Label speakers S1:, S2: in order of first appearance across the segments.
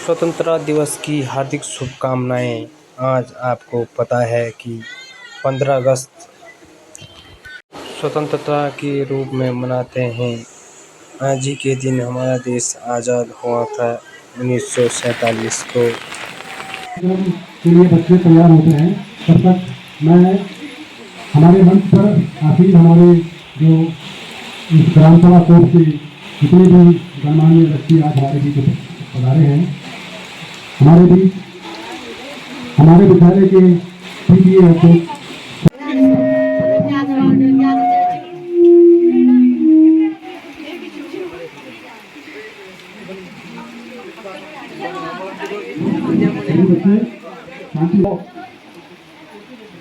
S1: स्वतंत्रता दिवस की हार्दिक शुभकामनाएं। आज आपको पता है कि 15 अगस्त स्वतंत्रता के रूप में मनाते हैं। आज ही के दिन हमारा देश आज़ाद हुआ था 1947 को।
S2: के लिए बच्चे तैयार होते हैं तब तक मैं हमारे मंच पर आसीन हमारे जो इस ग्राम सभा कोर्स के जितने भी गणमान्य व्यक्ति आज हमारे बीच पधारे हैं, हमारे विद्यालय के पीटीए अध्यक्ष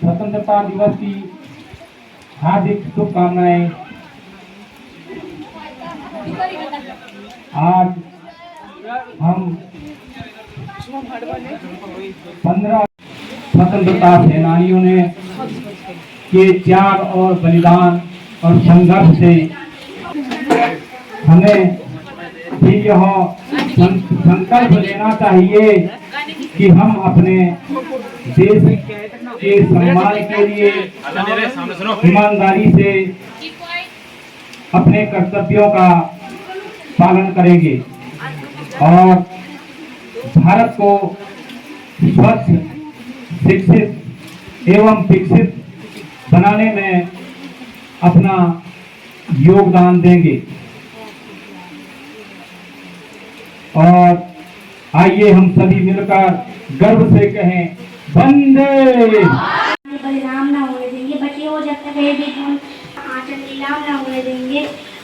S2: स्वतंत्रता दिवस की हार्दिक शुभकामनाएं। आज हम 15 स्वतंत्रता सेनानियों ने के त्याग और बलिदान और संघर्ष से हमें भी यह संकल्प लेना चाहिए कि हम अपने देश के सम्मान के लिए ईमानदारी से अपने कर्तव्यों का पालन करेंगे और भारत को स्वच्छ, शिक्षित एवं विकसित बनाने में अपना योगदान देंगे। और आइए हम सभी मिलकर गर्व से कहें, वंदे
S3: बलिदान न होने देंगे, बच्चे हो जब तक भी आंचल नीलाम न होने देंगे।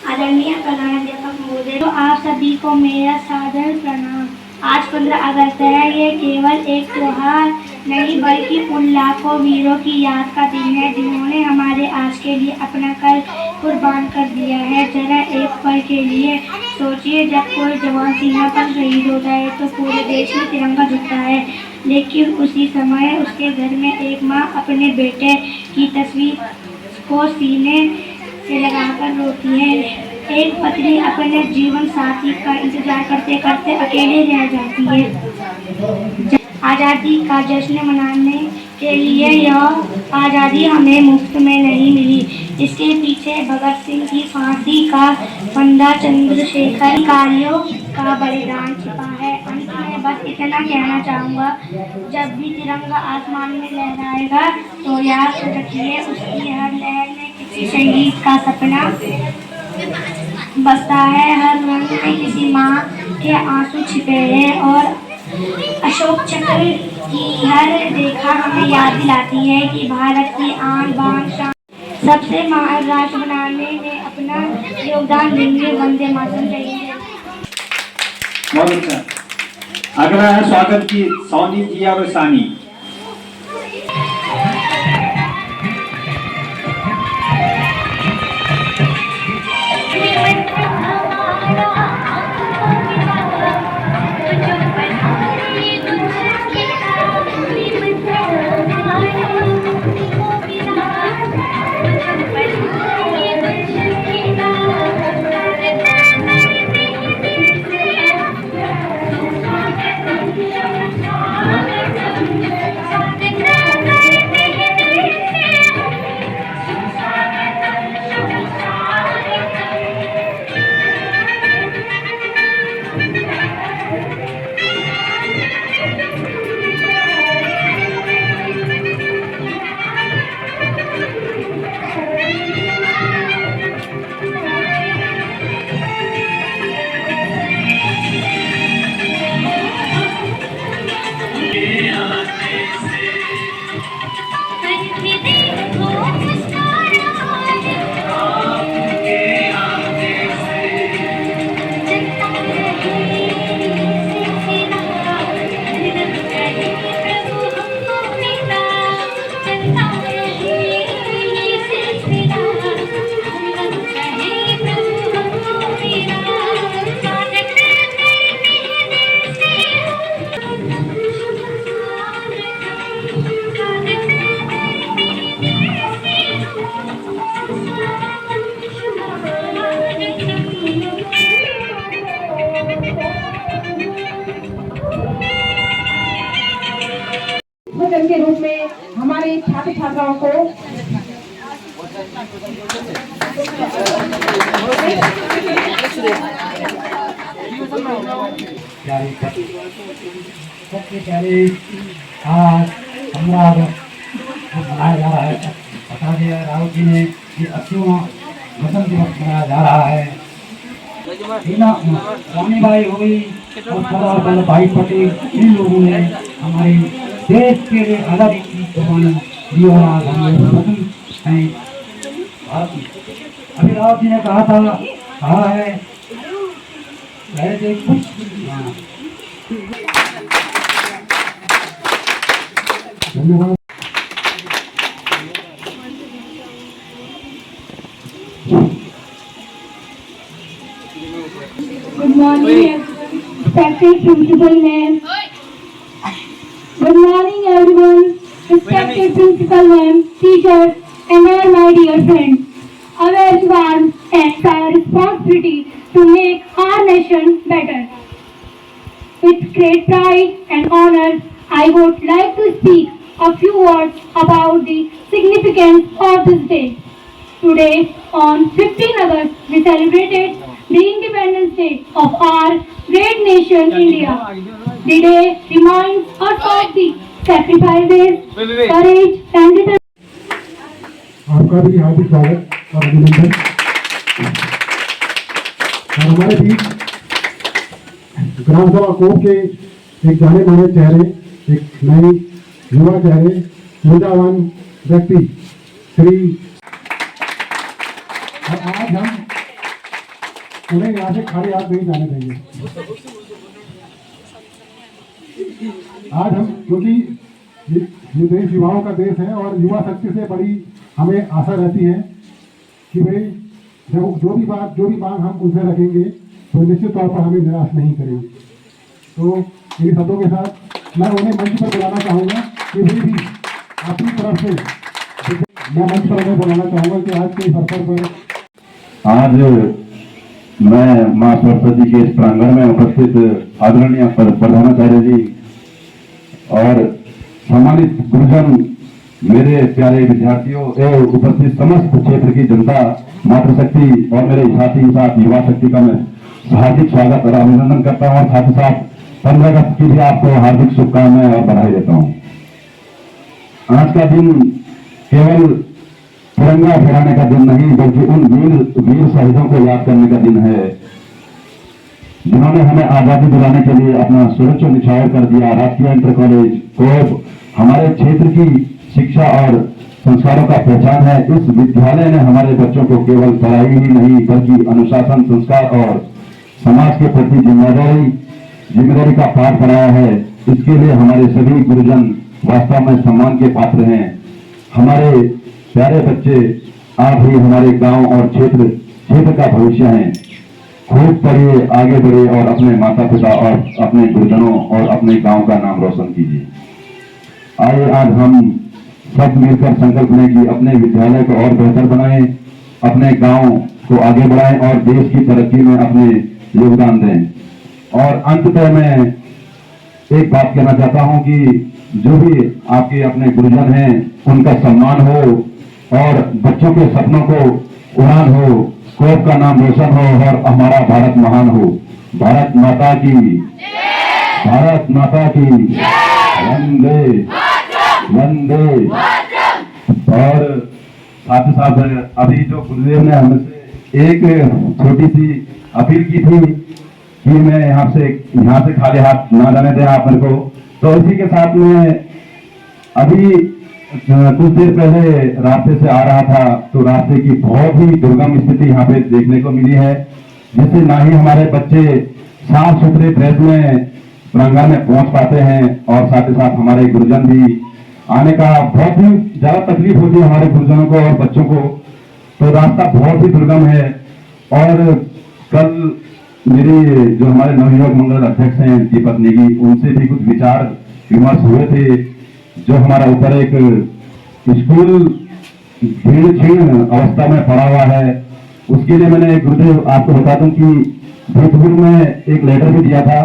S3: आदरणीय प्रधानाध्यापक महोदय, तो आप सभी को मेरा सादर प्रणाम। आज 15 अगस्त है। ये केवल एक त्योहार नहीं बल्कि उन लाखों वीरों की याद का दिन है जिन्होंने हमारे आज के लिए अपना कल कुर्बान कर दिया है। जरा एक पल के लिए सोचिए, जब कोई जवान सीमा पर शहीद होता है तो पूरे देश में तिरंगा झुकता है, लेकिन उसी समय उसके घर में एक माँ अपने बेटे की तस्वीर को सीने से लगाकर रोती है। एक पत्नी अपने जीवन साथी का इंतजार करते करते अकेले रह जाती है। आज़ादी का जश्न मनाने के लिए यह आज़ादी हमें मुफ्त में नहीं मिली। इसके पीछे भगत सिंह की फांसी का फंदा, चंद्रशेखर अधिकारियों का बलिदान छिपा है। अंत में बस इतना कहना चाहूँगा, जब भी तिरंगा आसमान में लहराएगा तो याद रखिए, उसकी हर लहर में किसी शहीद का सपना बसता है, हर रंग में किसी माँ के आंसू छिपे हैं और अशोक चक्र की हर रेखा हमें याद दिलाती है कि भारत की आन बान शान सबसे महान राष्ट्र बनाने में अपना योगदान देंगे। वंदे मातरम।
S4: बहुत अच्छा। अगला है स्वागत की सोनी जी और सानी।
S5: अभिनंदन के रूप में हमारे छात्र छात्राओं को
S2: सबसे पहले आज 15 अगस्त मनाया जा रहा है। बता दिया राहुल जी ने कि 80वां गणतंत्र दिवस मनाया जा रहा है। रानीबाई हो गई और सरदार वल्लभ भाई पटेल, इन लोगों ने हमारे देश के लिए आज़ादी की कुर्बानी दी और आज हम लोग स्वतंत्र हैं भारत में। अभी राहुल जी ने कहा है कुछ धन्यवाद।
S3: Good morning, respected principal ma'am. Good morning, everyone. Respected principal ma'am, teachers, and all my dear friends. Our exam and our responsibility to make our nation better. With great pride and honor, I would like to speak a few words about the significance of this day. Today, on 15 August, we celebrated the Independence Day of our great nation, India. The day reminds us of the sacrifices, courage, and determination.
S2: आपका भी हार्दिक स्वागत और अभिनंदन। और हमारे बीच ग्राम सभा कोप के एक जाने माने चेहरे, एक नए युवा चेहरे, ऊर्जावान व्यक्ति श्री, और आज हम उन्हें यहाँ से खाली हाथ नहीं जाने देंगे। आज हम, क्योंकि ये देश युवाओं का देश है और युवा शक्ति से बड़ी हमें आशा रहती है कि भाई जब जो भी मांग हम उनसे रखेंगे तो निश्चित तौर पर हमें निराश नहीं करेंगे। तो इन शब्दों के साथ मैं उन्हें मंच पर बुलाना चाहूँगा कि वे भी अपनी तरफ से, मैं मंच पर उन्हें बुलाना चाहूँगा कि आज के इस अवसर पर
S6: आज मैं माँ सरस्वती के इस प्रांगण में उपस्थित आदरणीय प्रधानाचार्य जी और सम्मानित गुरुजन, मेरे प्यारे विद्यार्थियों एवं उपस्थित समस्त क्षेत्र की जनता, मातृशक्ति और मेरे साथ युवा शक्ति का मैं हार्दिक स्वागत और अभिनंदन करता हूँ और साथ ही साथ 15 अगस्त की भी आपको हार्दिक शुभकामनाएं और बधाई देता हूँ। आज का दिन केवल तिरंगा फहराने का दिन नहीं, बल्कि उन वीर शहीदों को याद करने का दिन है जिन्होंने हमें आजादी दिलाने के लिए अपना सर्वोच्च निछावर कर दिया। राजकीय इंटर कॉलेज कोप हमारे क्षेत्र की शिक्षा और संस्कारों का पहचान है। इस विद्यालय ने हमारे बच्चों को केवल पढ़ाई ही नहीं बल्कि अनुशासन, संस्कार और समाज के प्रति जिम्मेदारी का पाठ पढ़ाया है। इसके लिए हमारे सभी गुरुजन वास्तव में सम्मान के पात्र हैं। हमारे प्यारे बच्चे, आप ही हमारे गांव और क्षेत्र का भविष्य हैं। खूब पढ़िए, आगे बढ़िए और अपने माता पिता और अपने गुरुजनों और अपने गांव का नाम रोशन कीजिए। आइए आज हम सब मिलकर संकल्प लें कि अपने विद्यालय को और बेहतर बनाएं, अपने गांव को आगे बढ़ाएं और देश की तरक्की में अपने योगदान दें। और अंततः मैं एक बात कहना चाहता हूं कि जो भी आपके अपने गुरुजन हैं उनका सम्मान हो और बच्चों के सपनों को उड़ान हो, कोप का नाम रोशन हो और हमारा भारत महान हो। भारत माता की, भारत माता की वंदे वंदे। और साथ ही साथ अभी जो गुरुदेव ने हमसे एक छोटी सी अपील की थी कि मैं यहाँ से खाली हाथ ना जाने दें आप मेरे को, तो इसी के साथ में अभी कुछ देर पहले रास्ते से आ रहा था तो रास्ते की बहुत ही दुर्गम स्थिति यहाँ पे देखने को मिली है, जिससे ना ही हमारे बच्चे साफ सुथरे ड्रेस में प्रांगण में पहुंच पाते हैं और साथ ही साथ हमारे गुरुजन भी आने का बहुत ही ज्यादा तकलीफ होती है हमारे गुरुजनों को और बच्चों को। तो रास्ता बहुत ही दुर्गम है। और कल मेरे जो हमारे नवयुवक मंडल अध्यक्ष हैं दीपक नेगी, उनसे भी कुछ विचार विमर्श हुए थे। जो हमारा ऊपर एक स्कूल भीड़ अवस्था में पड़ा हुआ है, उसके लिए मैंने गुरुदेव आपको बता दूं कि भूतपूर्व में एक लेटर भी दिया था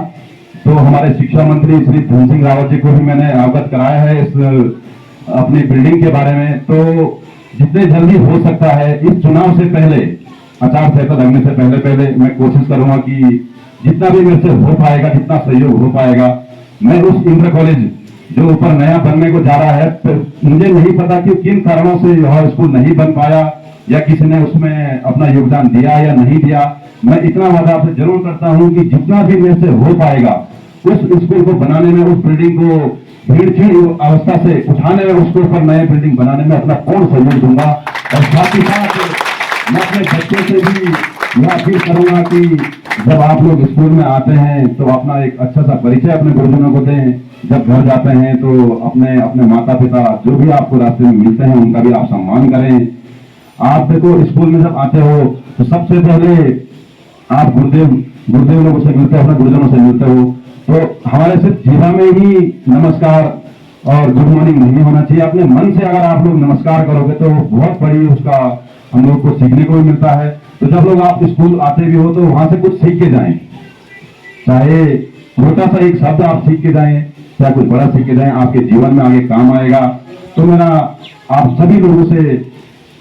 S6: तो हमारे शिक्षा मंत्री श्री धन सिंह रावत जी को भी मैंने अवगत कराया है इस अपनी बिल्डिंग के बारे में। तो जितने जल्दी हो सकता है इस चुनाव से पहले, आचार संहिता लगने से पहले पहले मैं कोशिश करूंगा कि जितना भी मेरे से हो पाएगा, जितना सहयोग हो पाएगा, मैं उस इंटर कॉलेज जो ऊपर नया बनने को जा रहा है, मुझे नहीं पता कि किन कारणों से यह स्कूल नहीं बन पाया या किसी ने उसमें अपना योगदान दिया या नहीं दिया। मैं इतना वादा आपसे जरूर करता हूं कि जितना भी मेरे से हो पाएगा उस स्कूल को बनाने में, उस बिल्डिंग को भीड़ अवस्था से उठाने में, उसके ऊपर नए बिल्डिंग बनाने में अपना पूर्ण सहयोग दूंगा। और साथ ही साथ मैं अपने बच्चे से भी यह अपील करूंगा कि जब आप लोग स्कूल में आते हैं तो अपना एक अच्छा सा परिचय अपने गुरुजनों को दें। जब घर जाते हैं तो अपने अपने माता पिता जो भी आपको रास्ते में मिलते हैं उनका भी आप सम्मान करें। आप देखो स्कूल में जब आते हो तो सबसे पहले आप गुरुदेव लोगों से मिलते हो, अपने गुरुजनों से मिलते हो। तो हमारे सिर्फ जीवा में ही नमस्कार और गुड मॉर्निंग नहीं होना चाहिए। अपने मन से अगर आप लोग नमस्कार करोगे तो बहुत बड़ी उसका हम लोग को सीखने को भी मिलता है। तो जब लोग आप स्कूल आते भी हो तो वहां से कुछ सीख के जाएं, चाहे छोटा सा एक शब्द आप सीख के जाएं, चाहे कुछ बड़ा सीख के जाएं, आपके जीवन में आगे काम आएगा। तो मेरा आप सभी लोगों से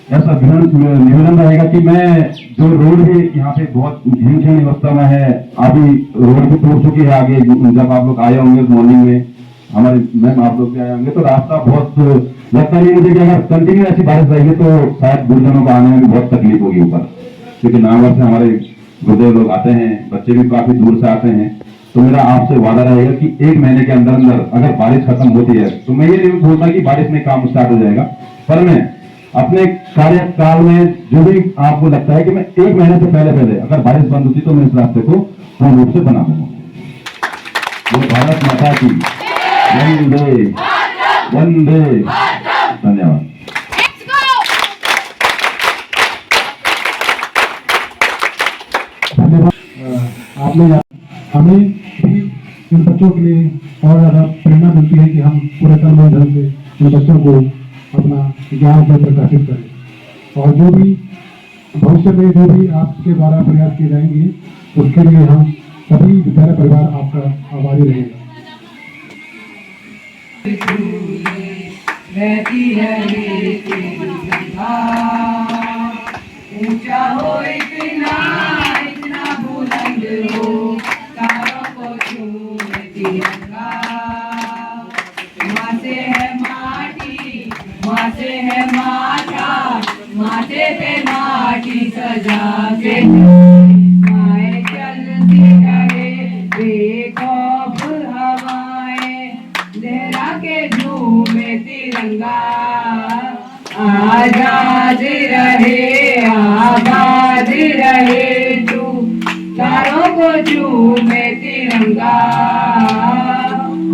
S6: ऐसा निवेदन रहेगा कि मैं जो रोड भी यहाँ पे बहुत घिन अवस्था में है, अभी रोड भी टूट चुकी है। आगे जब आप लोग आए होंगे मॉर्निंग में, हमारे मैम आप लोग भी आए होंगे, तो रास्ता बहुत लगता नहीं मुझे कि अगर कंटिन्यू ऐसी बारिश रहेगी तो शायद गुरुजनों को आने में भी बहुत तकलीफ होगी ऊपर, क्योंकि नामवर से हमारे गुरुदेव लोग आते हैं, बच्चे भी काफी दूर से आते हैं। तो मेरा आपसे वादा रहेगा कि 1 महीने के अंदर अंदर अगर बारिश खत्म होती है तो मैं ये नहीं बोलता कि बारिश में काम स्टार्ट हो जाएगा, पर मैं अपने कार्यकाल में जो भी आपको लगता है कि मैं 1 महीने से पहले पहले अगर बारिश बंद होती तो मैं इस रास्ते को पूर्ण रूप से बना दूंगा। वो भारत माता की वंदे वंदे। धन्यवाद।
S2: आपने हमें भी इन बच्चों के लिए और ज्यादा प्रेरणा मिलती है कि हम पूरे तन मन धन से इन बच्चों को अपना ज्ञान से प्रकाशित करें। और जो भी भविष्य में जो भी आपके द्वारा प्रयास किए जाएंगे उसके लिए हम सभी विद्यालय परिवार आपका आभारी रहेगा।
S7: ऊंचा हो इतना बुलंद हो, तारों को छूए तिरंगा। माँ से है माटी, माँ से है माथा, माथे पे माटी सजा के माए चलती रहे बेखौफ हवाएं, लहरा के झूमे तिरंगा। आजाद रहे आबाद रहे तू, चारों को झूमे तिरंगा।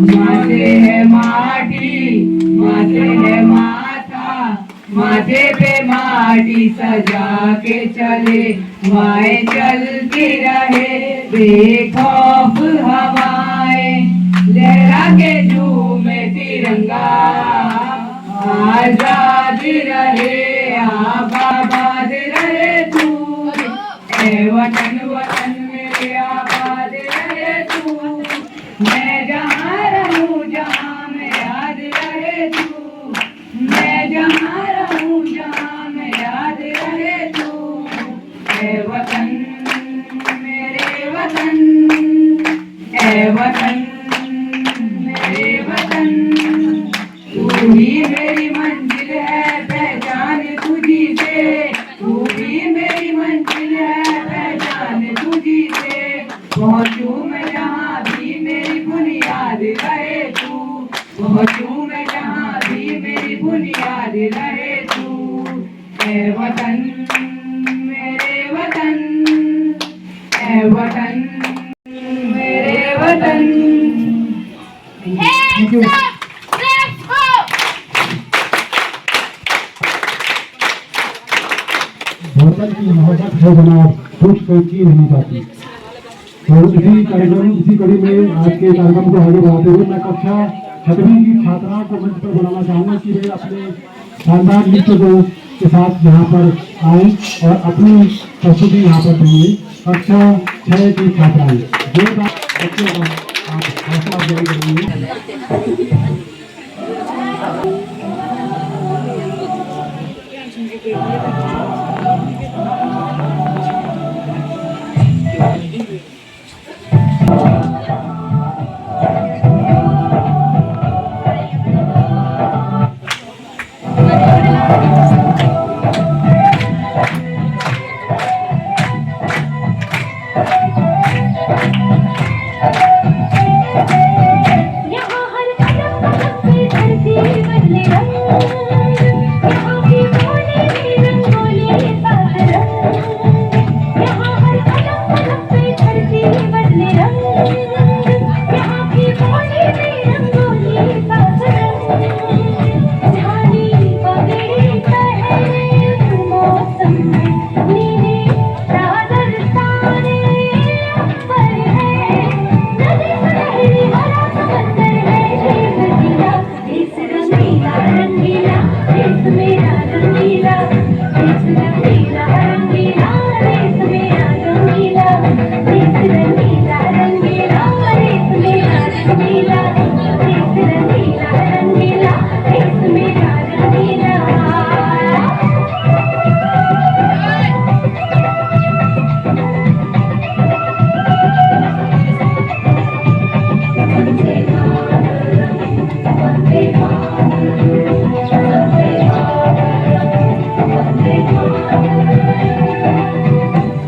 S7: माथे है माटी, माथे है माथा, माथे पे माटी सजा के चले माए चलती रहे बेखौफ हवाएं, लहरा के झूमे तिरंगा। आजाद रहे आबाद रहे तू, ए वतन वतन मेरे आबाद रहे तू। मैं जहाँ रहूँ जहाँ में याद रहे तू, मैं जहाँ रहूँ जहाँ में याद रहे तू। ए वतन मेरे वतन, ए वतन मेरे वतन, तू ही मेरी मंजिल है पहचान तुझी से, तू ही मेरी मंजिल है पहचान तुझी से। पहुँचूं मैं जहाँ भी मेरी बुनियाद रहे तू, पहुँचूं मैं जहाँ भी मेरी बुनियाद रहे तू। ए वतन मेरे वतन, ए वतन मेरे वतन।
S2: Thank you. वतन की मोहब्बत है जनाब, कुछ कोई की नहीं जाती। तो इसी कड़ी में आज के कार्यक्रम को आगे बढ़ाते हुए मैं कक्षा 6वीं की छात्राओं को मंच पर बुलाना चाहूँगा कि वे अपने शानदार नृत्य के साथ यहाँ पर आए और अपनी प्रस्तुति यहाँ पर देंगे। कक्षा 6 की छात्राएं जो बच्चों का आप हौसला अफजाई करेंगे।
S3: यहाँ हर कदम कदम पे धरती बदले रंग, यहाँ की बोली भी रंगोली सा है रंग। यहाँ हर कदम कदम पे धरती बदले रंग, यहाँ की बोली भी रंगोली सा है रंग। झाड़ी पगड़ी पहने मौसम में नीले चादर तारे अंबर है, नदी सुनहरी हरा समंदर है, देश रंगीला देश रंगीला रंगीला देश मेरा रंगीला, देश रंगीला रंगीला देश मेरा रंगीला, देश रंगीला रंगीला देश मेरा रंगीला, देश रंगीला रंगीला देश मेरा रंगीला।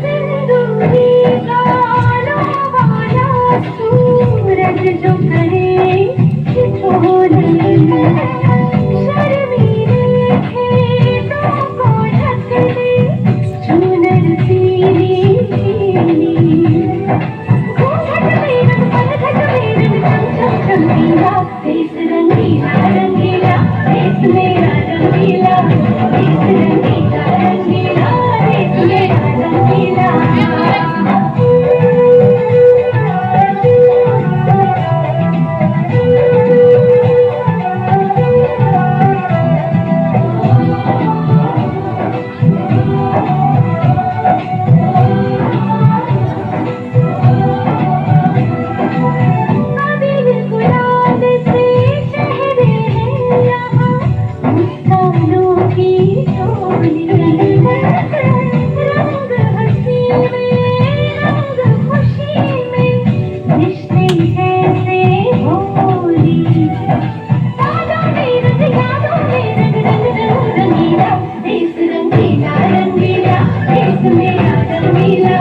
S3: सिंदूरी गालों वाला सूरज जो करे ठिठोले, शर्मीले खेतों को ढक ले चुनर पीली पीली। घूंघट में रंग पलघट में रंग चम चम चमकीला, देश रंगीला रंगीला देश मेरा रंगीला, देश रंगीला रंगीला देश मेरा रंगीला। अबीर गुलाल से शहरे हैं यहाँ, मुस्कानों की टोली, रंग हंसी में रंग खुशी में रिश्ते कैसे होली। यादों में रंग यादों में रंग रंग रंग रंगीला, देश रंगीला रंगीला देश मेरा रंगीला,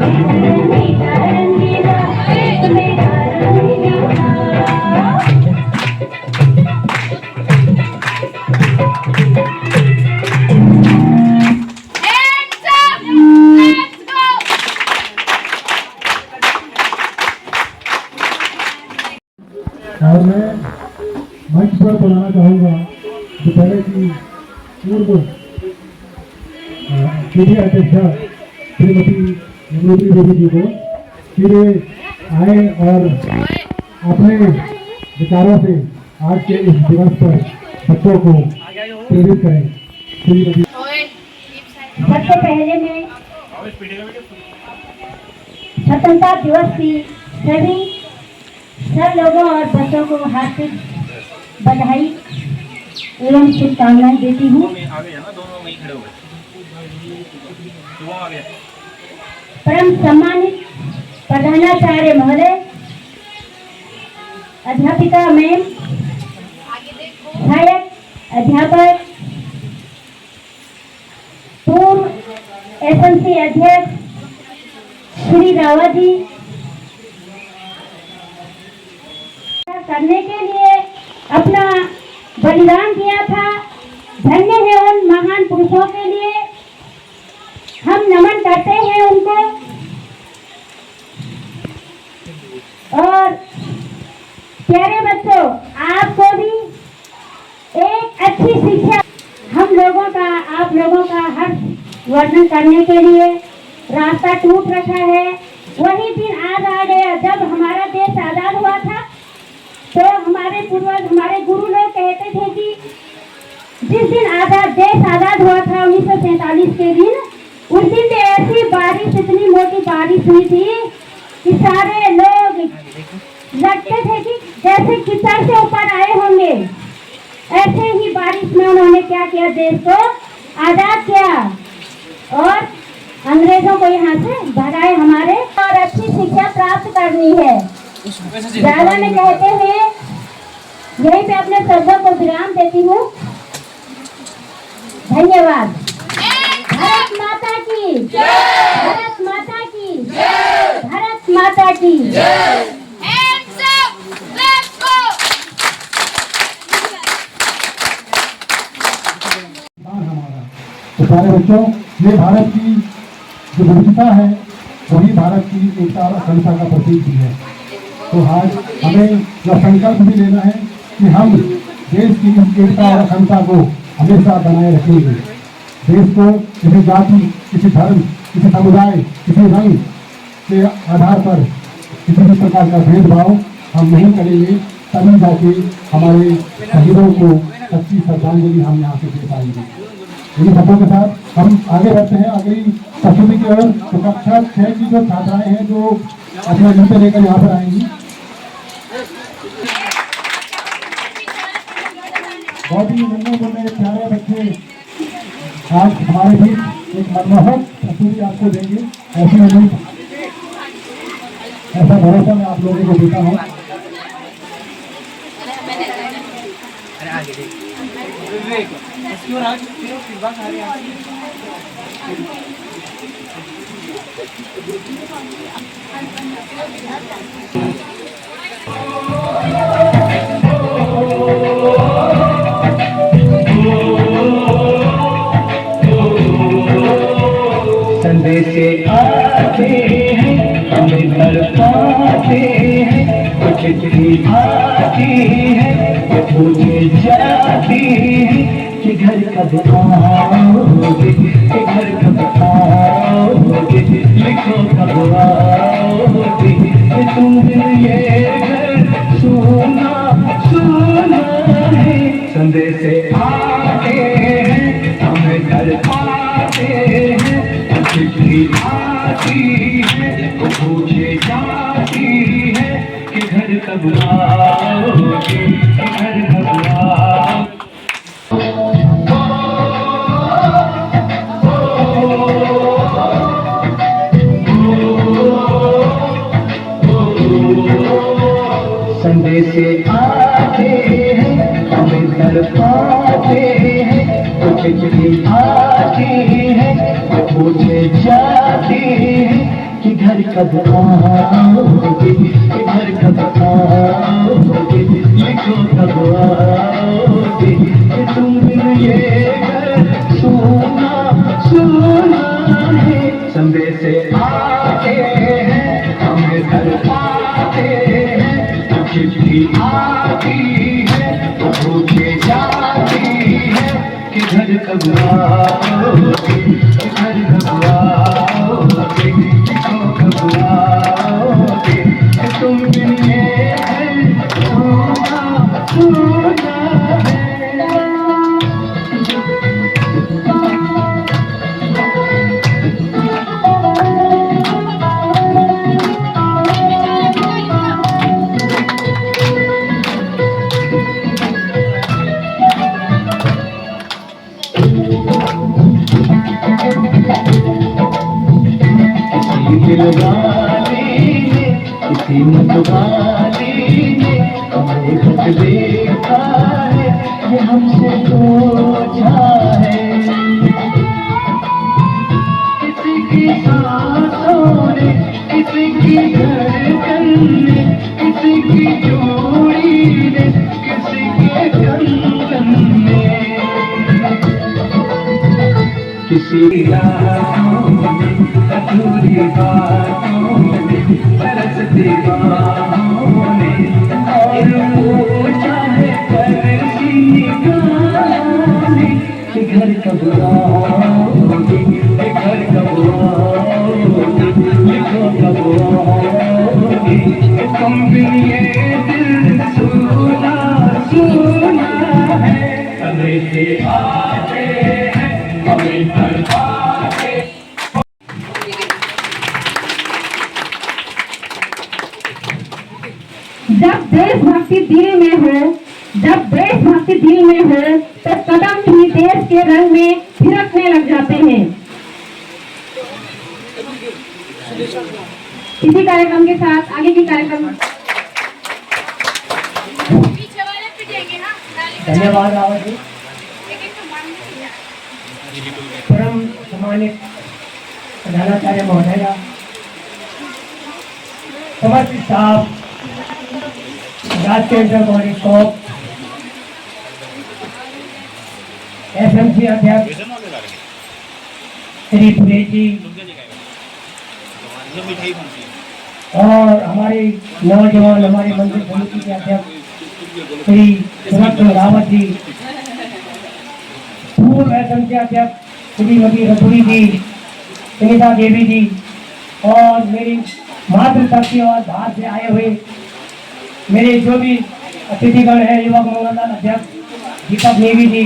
S3: देश रंगीला रंगीला देश मेरा रंगीला।
S2: और मैं मंच पर बुलाना चाहूँगा विद्यालय की पूर्व पीढ़ी अध्यक्षा श्रीमती यमुनोत्री देवी जी को, कि वे आए और अपने विचारों से आज के इस दिवस पर बच्चों को प्रेरित करें। श्रीमती
S3: सबसे पहले मैं स्वतंत्रता दिवस की सभी सब लोगों और बच्चों को हार्दिक बधाई एवं शुभकामनाएं देती हूँ। परम सम्मानित प्रधानाचार्य महोदय, अध्यापिका मैम, सहायक अध्यापक, पूर्व एसएमसी अध्यक्ष श्री रावत जी, करने के लिए अपना बलिदान दिया था। धन्य है उन महान पुरुषों के लिए, हम नमन करते हैं उनको। और प्यारे बच्चों, आपको भी एक अच्छी शिक्षा हम लोगों का, आप लोगों का हर वर्णन करने के लिए रास्ता टूट रखा है। वही दिन आज आ गया जब हमारा देश आजाद हुआ था। तो हमारे पूर्वज, हमारे गुरु लोग कहते थे कि जिस दिन देश आजाद हुआ था 1947 के दिन, उस दिन तो ऐसी बारिश, इतनी मोटी बारिश हुई थी कि सारे लोग लगते थे कि जैसे कीचड़ से ऊपर आए होंगे। ऐसे ही बारिश में उन्होंने क्या किया, देश को आजाद किया और अंग्रेजों को यहाँ से भगाए हमारे। और अच्छी शिक्षा प्राप्त करनी है। राजा ने कहते हैं, यहीं पे अपने शब्दों को विराम देती हूँ। धन्यवाद। भारत माता की जय, भारत माता की जय, भारत माता की जय।
S2: तो प्यारे बच्चों, ये भारत की जो विविधता है वही भारत की एकता और अखंडता का प्रतीक भी है। तो आज हमें यह संकल्प भी लेना है कि हम देश की एकता और अखंडता को हमेशा बनाए रखेंगे। देश को किसी जाति, किसी धर्म, किसी समुदाय, किसी रंग के आधार पर किसी भी प्रकार का भेदभाव हम नहीं करेंगे। तभी जाके हमारे शहीदों को सच्ची श्रद्धांजलि हम यहाँ से दे पाएंगे। इन शब्दों के साथ हम आगे बढ़ते हैं अगली प्रस्तुति की ओर। तो कक्षा 6 की जो छात्राएं हैं जो अपने जूते लेकर यहाँ पर आएंगी। बहुत ही नन्हे मुन्ने प्यारे बच्चे आज हमारे बीच एक मनमोहक प्रस्तुति आपको देंगे। ऐसी उम्मीद, ऐसा भरोसा मैं आप लोगों को देता हूँ।
S8: संदेशे आते हैं, हमें घर पाते हैं, कुछ चिट्ठी आती है, वो पूछे जाती है कि घर कब आओगे, कि घर कब आओगे, लिखो कब आओगे, कि तुम बिन ये घर सूना सूना है। संदेशे आते हैं, हमें घर पाते हैं, चिट्ठी आती है, वो पूछे जाती है कि घर कब आओगे, कि घर कब आओगे। संदेशे आते हैं, हमें घर पाते हैं, कुछ चिट्ठी आती है, वो पूछे जाती है कि घर कब आओगे, कि घर कब आओगे, लिखो कब आओगे, कि तुम बिन ये घर सूना सूना है। संदेशे आते हैं, हमें घर पाते हैं, चिट्ठी आती है, वो पूछे जाती है कि घर कब आओगे, कि घर कब आओगे, लिखो कब आओगे, कि तुम बिन ये घर सूना सूना है। दिल वाले ने, किसी मतवाले ने हमें खत देखा है, ये हमसे पूछा है। किसी की सांसों ने, किसी की धड़कन ने, किसी की जोड़ी ने, किसी के कंगन में, किसी राहों में, अधूरी बातों में, तरसती बाहों में, और पूछा है तरसी निगाहों में कि घर कब आओगे, कि घर कब आओगे, लिखो कब आओगे, कि तुम बिन ये दिल सूना सूना है। संदेशे आते हैं, हमें घर पाते।
S5: दिल में हो, जब देशभक्ति दिल में हो तो कदम भी देश के रंग में थिरकने लग जाते हैं। इसी कार्यक्रम के साथ आगे की कार्यक्रम।
S9: धन्यवाद रावत जी। परम सम्मानित प्रधानाचार्य महोदय, समस्त स्टाफ, राजकीय इंटर कॉलेज कॉप, एसएमसी अध्यक्ष श्री पुरेश जी और हमारे नौजवान हमारे मंदिर समिति के अध्यक्ष श्री सुरक्षण रावत जी, पूर्व एसएमसी अध्यक्ष श्रीमती रतुरी जी, सुनीता देवी जी और मेरी मातृशक्ति और बाहर से आए हुए मेरे जो भी अतिथिगण हैं, युवक मंगल दल अध्यक्ष दीपक नेगी जी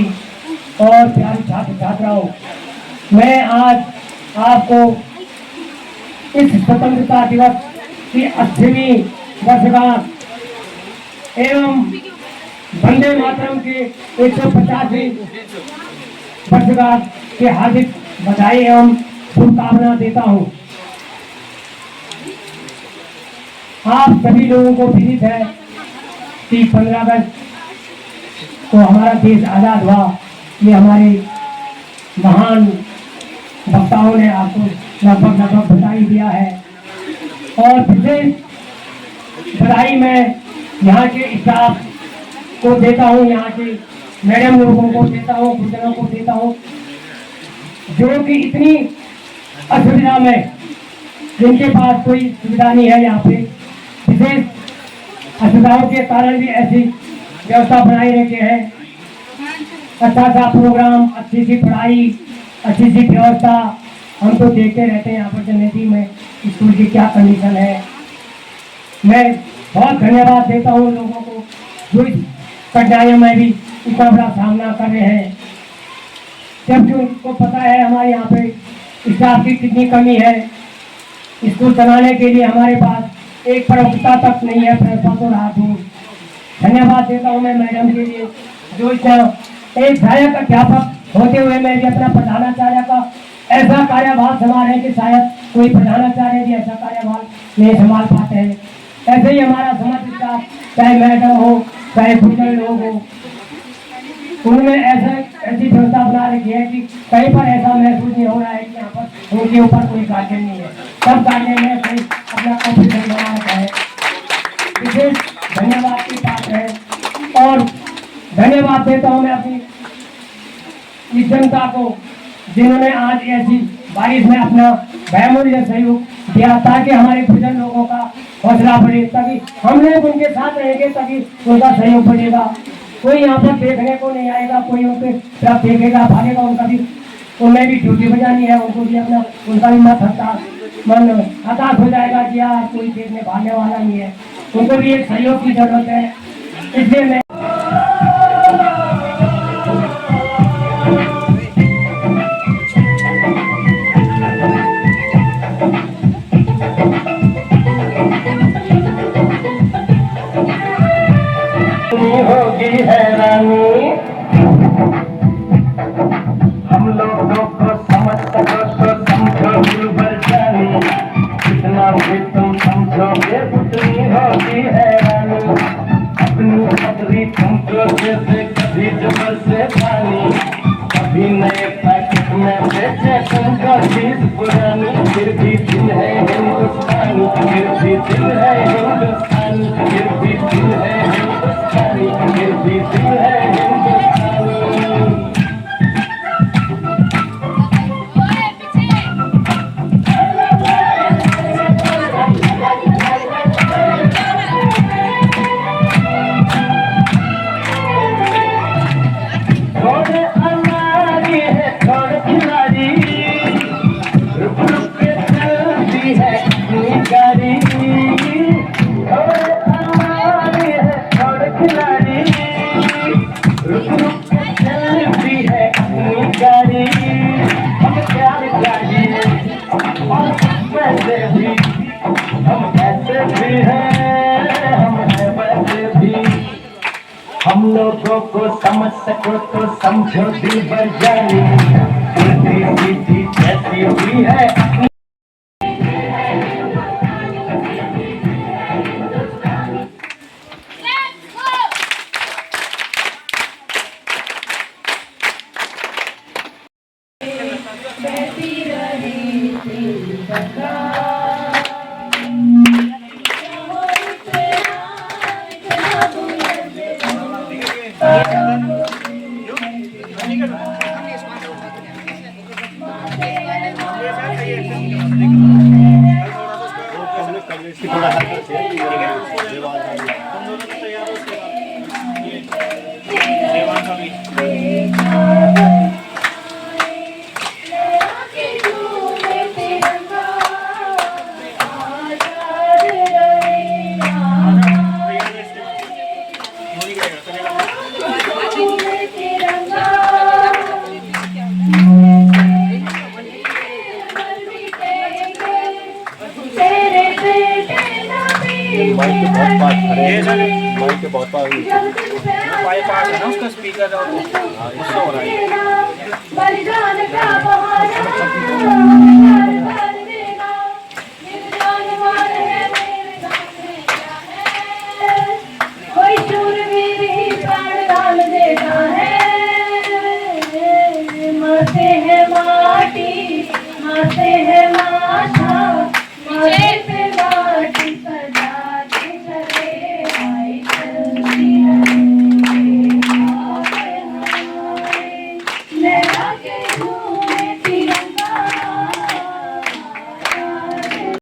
S9: और प्यारे छात्र छात्राओं, मैं आज आपको इस स्वतंत्रता दिवस की 80वीं वर्षगांठ एवं वंदे मातरम के 150वीं वर्षगांठ के हार्दिक बधाई एवं शुभकामना देता हूं। आप सभी लोगों को विदित है कि 15 अगस्त को हमारा देश आजाद हुआ। ये हमारे महान वक्ताओं ने आपको लगभग बधाई दिया है और विशेष बधाई मैं यहाँ के स्टाफ को देता हूँ, यहाँ के मैडम लोगों को देता हूँ, गुरुजनों को देता हूँ, जो कि इतनी असुविधा में जिनके पास कोई सुविधा नहीं है, यहाँ पे विशेष असुविधाओं के कारण भी ऐसी व्यवस्था बनाई रखे है। अच्छा सा प्रोग्राम, अच्छी सी पढ़ाई, अच्छी सी व्यवस्था हम तो देखते रहते हैं यहाँ पर जनहित में स्कूल की क्या कंडीशन है। मैं बहुत धन्यवाद देता हूँ लोगों को जो इस कठिनाइयों में भी इतना बड़ा सामना कर रहे हैं, जबकि उनको पता है हमारे यहाँ पे स्टाफ की कितनी कमी है। स्कूल चलाने के लिए हमारे पास एक प्रवक्ता तक नहीं है, प्रिंसिपल तो रात हूँ। धन्यवाद देता हूँ मैं मैडम के लिए जो एक सहायक अध्यापक होते हुए मैं भी अपना प्रधानाचार्य का ऐसा कार्यभार संभाल है कि शायद कोई प्रधानाचार्य भी ऐसा कार्यभार नहीं संभाल पाते हैं। ऐसे ही हमारा समस्त स्टाफ, चाहे मैडम हो चाहे गुरुजन लोग हो, उन्होंने ऐसी व्यवस्था बना रखी है कि कहीं पर ऐसा महसूस नहीं हो रहा है कि यहाँ पर उनके ऊपर कोई गार्जियन नहीं है। सब गार्जियन ने कहीं अपना कॉम्पिटिशन बना रखा है। विशेष धन्यवाद की बात है और धन्यवाद देता हूँ मैं अपनी इस जनता को जिन्होंने आज ऐसी बारिश में अपना बहुमूल्य सहयोग दिया ताकि हमारे गुजर लोगों का हौसला बढ़े, तभी हम लोग उनके साथ रहेंगे तभी उनका सहयोग बढ़ेगा। कोई यहाँ पर देखने को नहीं आएगा, कोई उनके तरफ देखेगा भागेगा, उनका भी उन्हें भी ड्यूटी बजानी है, उनको भी अपना उनका भी मन हताश हो जाएगा कि यार कोई देखने भागने वाला नहीं है। उनको भी एक सहयोग की जरूरत है, इसलिए मैं
S8: होगी हैरानी हम लोगों को समझ सको तो समझो दिलबर जानी, जितना भी तुम समझोगे उतनी होगी हैरानी। अपनी पगड़ी तुमको जैसे कभी जबर से पानी, कभी नए पैकेट में बेचे तुमको चीज पुरानी। फिर भी दिल है हिंदुस्तानी, फिर भी दिल है हिंदुस्तानी, फिर भी दिल है हिंदुस्तानी, फिर भी दिल है हिंदुस्तानी। हम लोगों को समझ सको तो समझो दिल भर जानी, उल्टी सीधी कैसी हुई है
S3: बलिदान का बहाना